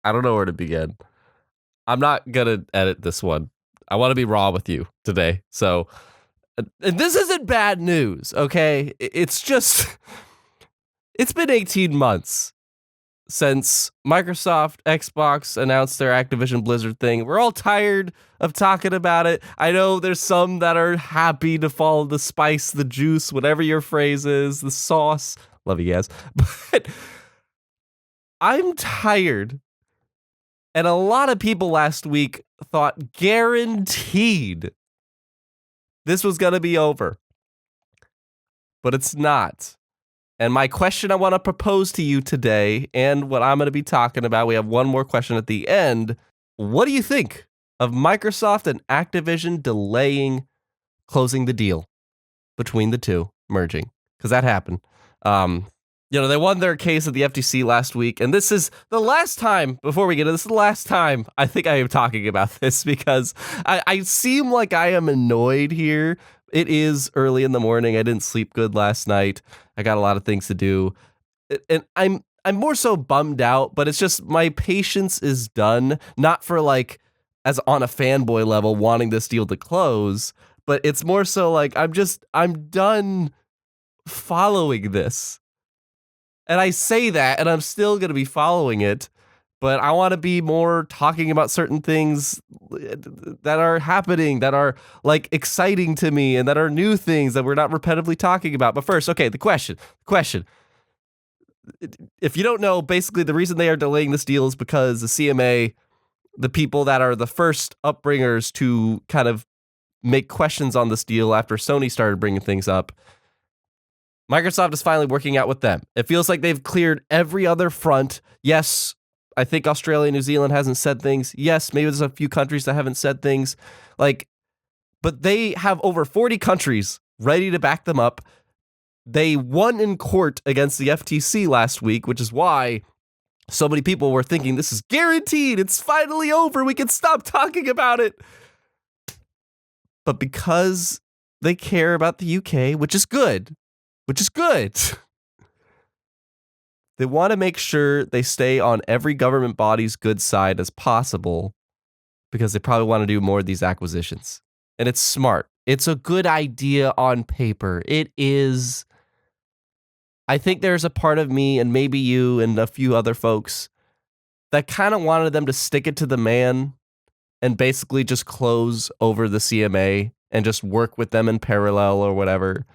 I don't know where to begin. I'm not gonna edit this one. I want to be raw with you today. So, and this isn't bad news, okay? It's just, it's been 18 months since Microsoft, Xbox announced their Activision Blizzard thing. We're all tired of talking about it. I know there's some that are happy to follow the spice, the juice, whatever your phrase is, the sauce. Love you guys. But I'm tired. And a lot of people last week thought guaranteed this was going to be over. But it's not. And my question I want to propose to you today, and what I'm going to be talking about, we have one more question at the end. What do you think of Microsoft and Activision delaying closing the deal between the two, merging? Because that happened. They won their case at the FTC last week, and this is the last time, before we get into this, the last time I think I am talking about this, because I seem like I am annoyed here. It is early in the morning. I didn't sleep good last night. I got a lot of things to do, and I'm more so bummed out, but it's just my patience is done, not for like, as on a fanboy level, wanting this deal to close, but it's more so like, I'm done following this. And I say that, and I'm still going to be following it, but I want to be more talking about certain things that are happening, that are like exciting to me, and that are new things that we're not repetitively talking about. But first, okay, the question. If you don't know, basically the reason they are delaying this deal is because the CMA, the people that are the first upbringers to kind of make questions on this deal after Sony started bringing things up, Microsoft is finally working out with them. It feels like they've cleared every other front. Yes, I think Australia and New Zealand hasn't said things. Yes, maybe there's a few countries that haven't said things. But they have over 40 countries ready to back them up. They won in court against the FTC last week, which is why so many people were thinking this is guaranteed. It's finally over. We can stop talking about it. But because they care about the UK, which is good, they want to make sure they stay on every government body's good side as possible, because they probably want to do more of these acquisitions. And it's smart. It's a good idea on paper. It is. I think there's a part of me, and maybe you and a few other folks, that kind of wanted them to stick it to the man and basically just close over the CMA and just work with them in parallel or whatever.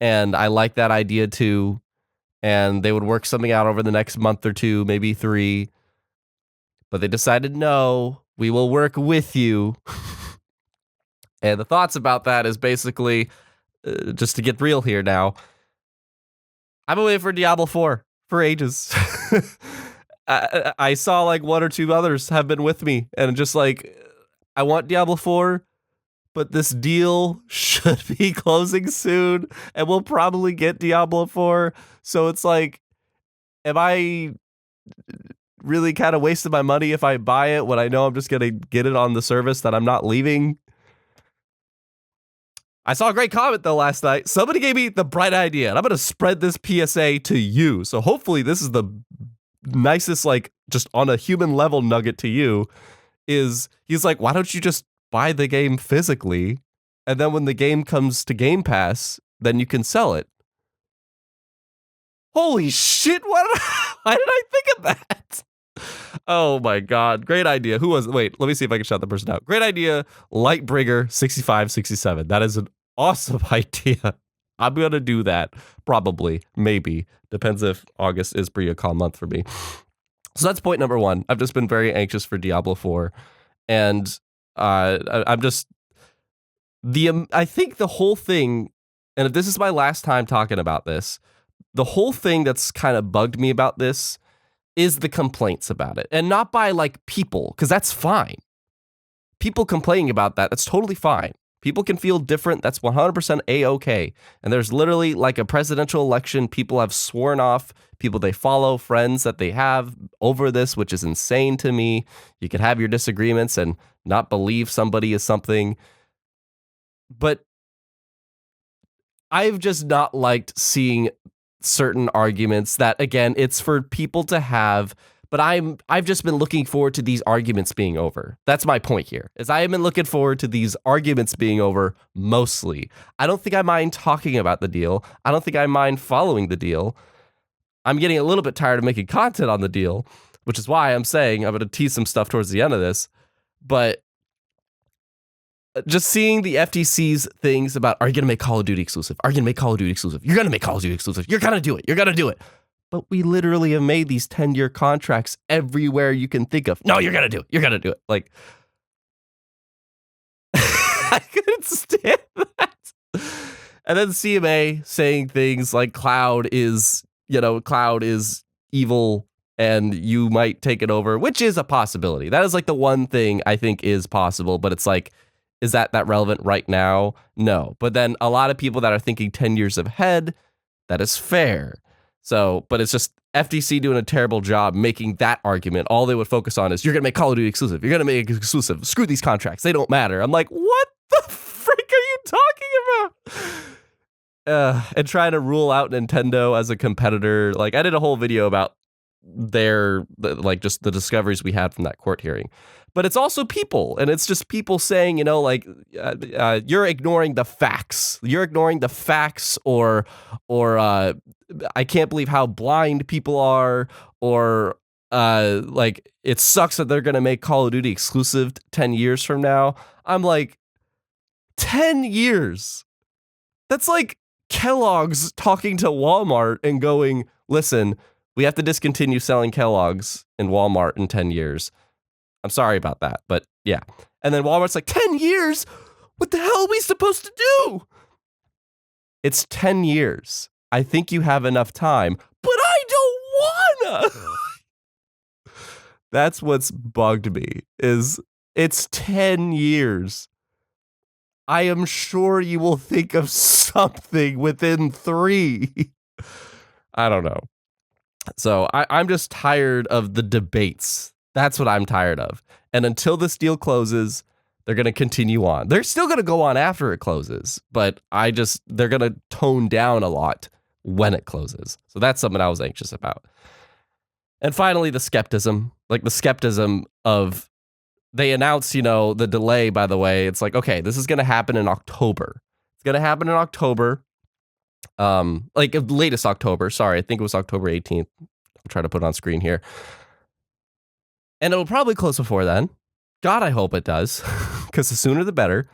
And I like that idea too. And they would work something out over the next month or two, maybe 3. But they decided, no, we will work with you. And the thoughts about that is basically, just to get real here now, I've been waiting for Diablo 4 for ages. I saw like 1 or 2 others have been with me, and just like, I want Diablo 4, but this deal should be closing soon, and we'll probably get Diablo 4. So it's like, am I really kind of wasting my money if I buy it when I know I'm just going to get it on the service that I'm not leaving? I saw a great comment though last night. Somebody gave me the bright idea, and I'm going to spread this PSA to you. So hopefully this is the nicest, like, just on a human level nugget to you. Is he's like, why don't you just buy the game physically, and then when the game comes to Game Pass, then you can sell it? Holy shit, why did I think of that? Oh my god, great idea. Who was it? Wait, let me see if I can shout the person out. Great idea, Lightbringer 6567. That is an awesome idea. I'm gonna do that, probably, maybe. Depends if August is pretty a calm month for me. So that's point number 1. I've just been very anxious for Diablo 4, and I'm just I think the whole thing, and if this is my last time talking about this, the whole thing that's kind of bugged me about this is the complaints about it, and not by like people, because that's fine. People complaining about that's totally fine. People can feel different. That's 100% A-okay. And there's literally like a presidential election. People have sworn off people they follow, friends that they have over this, which is insane to me. You can have your disagreements and not believe somebody is something. But I've just not liked seeing certain arguments that, again, it's for people to have, But I've just been looking forward to these arguments being over. That's my point here, is I have been looking forward to these arguments being over mostly. I don't think I mind talking about the deal. I don't think I mind following the deal. I'm getting a little bit tired of making content on the deal, which is why I'm saying I'm going to tease some stuff towards the end of this. But just seeing the FTC's things about, are you going to make Call of Duty exclusive? Are you going to make Call of Duty exclusive? You're going to make Call of Duty exclusive. You're going to do it. You're going to do it. But we literally have made these 10-year contracts everywhere you can think of. No, you're going to do it. You're going to do it. Like, I couldn't stand that. And then CMA saying things like cloud is evil and you might take it over, which is a possibility. That is like the one thing I think is possible, but it's like, is that relevant right now? No. But then a lot of people that are thinking 10 years ahead, that is fair. So, but it's just FTC doing a terrible job making that argument. All they would focus on is, you're going to make Call of Duty exclusive. You're going to make it exclusive. Screw these contracts. They don't matter. I'm like, what the frick are you talking about? And trying to rule out Nintendo as a competitor. Like, I did a whole video about just the discoveries we had from that court hearing. But it's also people, and it's just people saying, you're ignoring the facts. You're ignoring the facts, or I can't believe how blind people are, or it sucks that they're going to make Call of Duty exclusive 10 years from now. I'm like, 10 years? That's like Kellogg's talking to Walmart and going, listen, we have to discontinue selling Kellogg's in Walmart in 10 years. I'm sorry about that, but yeah. And then Walmart's like, 10 years? What the hell are we supposed to do? It's 10 years. I think you have enough time, but I don't wanna. That's what's bugged me, is it's 10 years. I am sure you will think of something within 3. I don't know. So I'm just tired of the debates. That's what I'm tired of. And until this deal closes, they're going to continue on. They're still going to go on after it closes, but they're going to tone down a lot when it closes. So that's something I was anxious about. And finally, the skepticism of, they announced, the delay, by the way. It's like, okay, this is going to happen in October. It's going to happen in October. Latest October. Sorry, I think it was October 18th. I'll try to put it on screen here. And it'll probably close before then. God, I hope it does, because the sooner the better.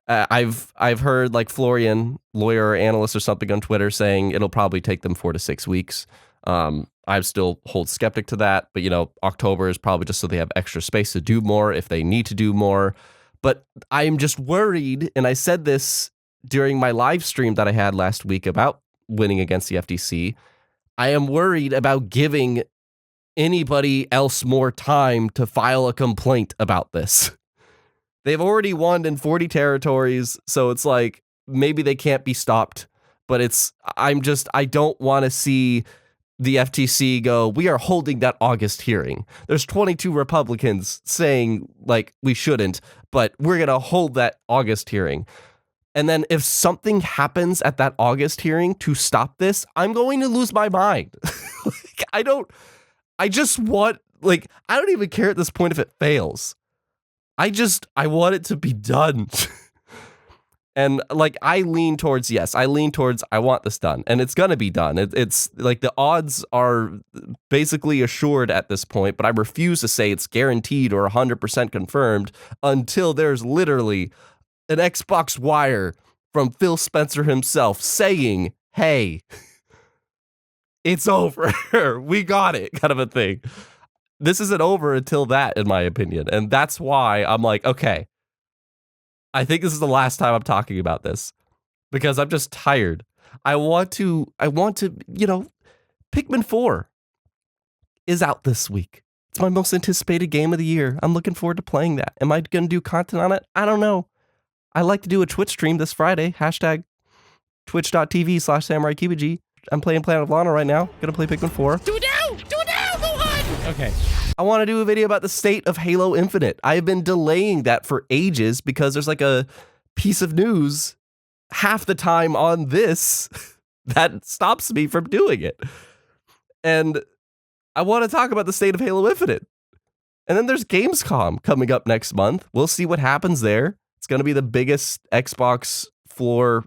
I've heard like Florian, lawyer or analyst or something on Twitter, saying it'll probably take them 4 to 6 weeks. I still hold Skeptic to that, but October is probably just so they have extra space to do more if they need to do more. But I'm just worried, and I said this during my live stream that I had last week about winning against the FTC. I am worried about giving anybody else more time to file a complaint about this. They've already won in 40 territories, so it's like, maybe they can't be stopped, but I don't want to see the FTC go, we are holding that August hearing. There's 22 Republicans saying, like, we shouldn't, but we're going to hold that August hearing. And then if something happens at that August hearing to stop this, I'm going to lose my mind. I don't even care at this point if it fails. I want it to be done. And I lean towards, I want this done, and it's going to be done. It's like the odds are basically assured at this point, but I refuse to say it's guaranteed or 100% confirmed until there's literally an Xbox wire from Phil Spencer himself saying, hey, it's over. We got it, kind of a thing. This isn't over until that, in my opinion. And that's why I'm like, okay, I think this is the last time I'm talking about this, because I'm just tired. I want to, Pikmin 4 is out this week. It's my most anticipated game of the year. I'm looking forward to playing that. Am I going to do content on it? I don't know. I like to do a Twitch stream this Friday. Hashtag twitch.tv/Samurai Kibiji. I'm playing Planet of Lana right now. Gonna play Pikmin 4. Do it now! Go on! Okay. I want to do a video about the state of Halo Infinite. I have been delaying that for ages because there's like a piece of news half the time on this that stops me from doing it. And I want to talk about the state of Halo Infinite. And then there's Gamescom coming up next month. We'll see what happens there. It's going to be the biggest Xbox floor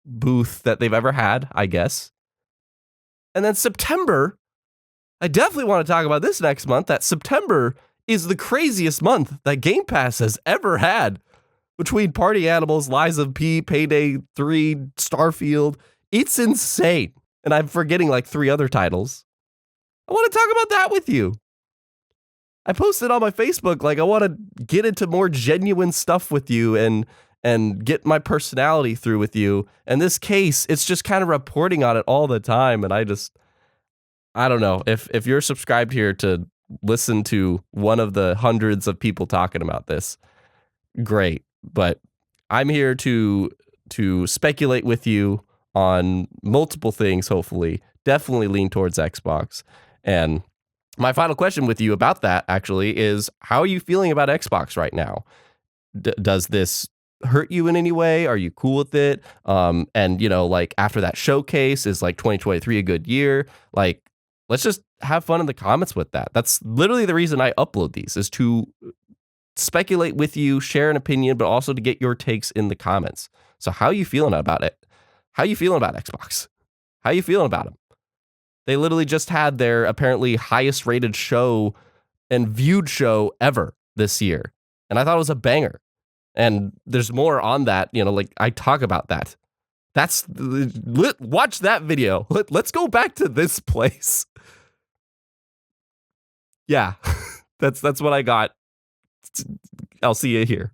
booth that they've ever had, I guess. And then September, I definitely want to talk about this next month. That September is the craziest month that Game Pass has ever had. Between Party Animals, Lies of P, Payday 3, Starfield. It's insane. And I'm forgetting like 3 other titles. I want to talk about that with you. I posted on my Facebook, like, I want to get into more genuine stuff with you and get my personality through with you. In this case, it's just kind of reporting on it all the time. And I don't know. If you're subscribed here to listen to one of the hundreds of people talking about this, great. But I'm here to speculate with you on multiple things, hopefully. Definitely lean towards Xbox. And my final question with you about that, actually, is how are you feeling about Xbox right now? Does this hurt you in any way? Are you cool with it? And, you know, like after that showcase, is like 2023 a good year? Like, let's just have fun in the comments with that. That's literally the reason I upload these, is to speculate with you, share an opinion, but also to get your takes in the comments. So how are you feeling about it? How are you feeling about Xbox? How are you feeling about them? They literally just had their apparently highest rated show and viewed show ever this year. And I thought it was a banger. And there's more on that, you know, like I talk about that. Watch that video. Let's go back to this place. Yeah, that's what I got. I'll see you here.